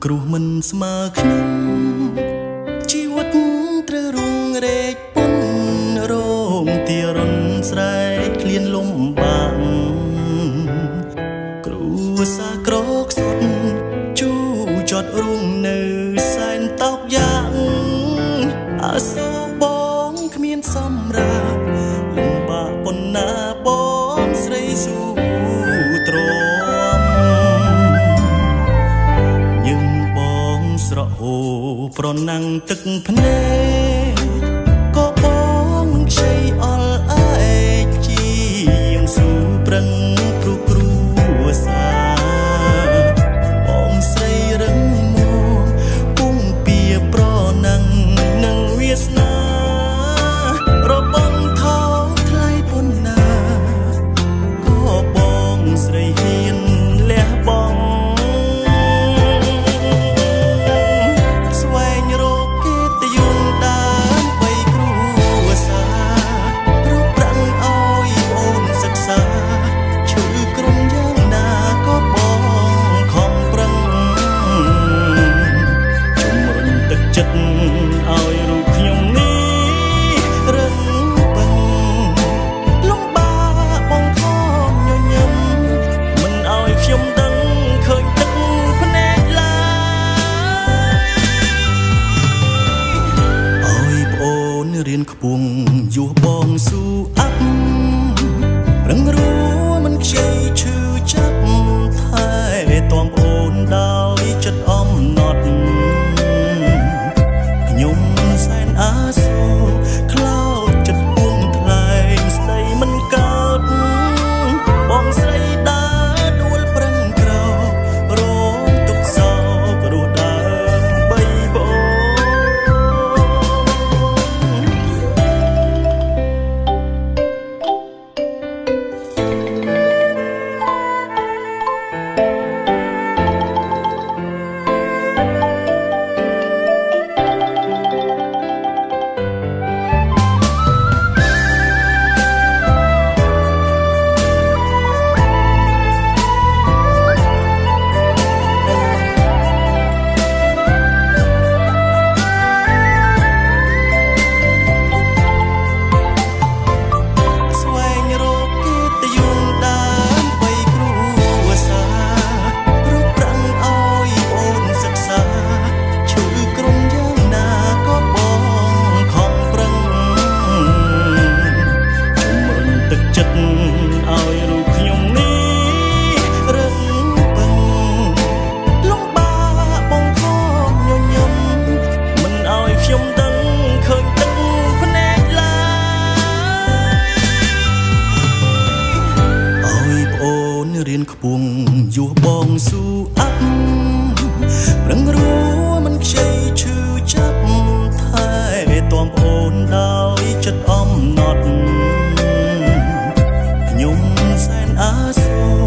គ្រោះមិនស្មើខ្ញុំជីវិតត្រូវរុងរែកពុនរងទារុនស្រែកឃ្លានលំបាកគ្រួសារក្រកសុទ្ធជូចត់រុងនៅសែនតោកយ៉ាងអាសូរបងគ្មានសម្រាប់លំបាកប៉ុណ្ណាបងស្រីស៊ូទ្រាំយើងបងស្រក់ហូរប្រណាំងទឹកភ្នែកក៏បងខ្ចីអល់ឯកជាងស៊ូប្រឹងព្រោះគ្រួសារបងស្រីរឹងមាំពុំពៀប្រណាំងនឹងវាសនារបងថោថ្លៃប៉ុណ្ណាក៏បងស្រីហ៊ានលះបង់ស្វែងរកកិត្តិយសដើម្បីគ្រួសាររកប្រាំងឲ្យអូនសិក្សាឈឺក្រុមយ៉ាងណាក៏បងខំប្រឹងជំរុញទឹកចិត្តឲ្យរូបខ្ញុំនេះរឹងបឹងលំបាកបងខំញញឹមមិនឲ្យខ្ញុំដឹងឃើញទឹកភ្នែកឡើយឲ្យប្អូនរៀនខ្ពង់យោបងស៊ូអាប់រឹងរួមិនខ្ចីឈឺចាប់ថែទាំប្អូនដោយចិត្តអំណត់ខ្ញុំសែនអាសូរខ្លោចចិត្តពុំថ្លែងស្ដីមិនកើតបងស្រីដើរដួលប្រឹងក្រោករងទុកសោករស់ដើរបីបង រៀនខ្ពង់យោបងស៊ូអាប់រឹងរួមិនខ្ចីឈឺចាប់ថែទាំប្អូនដោយចិត្តអំណត់ខ្ញុំសែនអាសូរ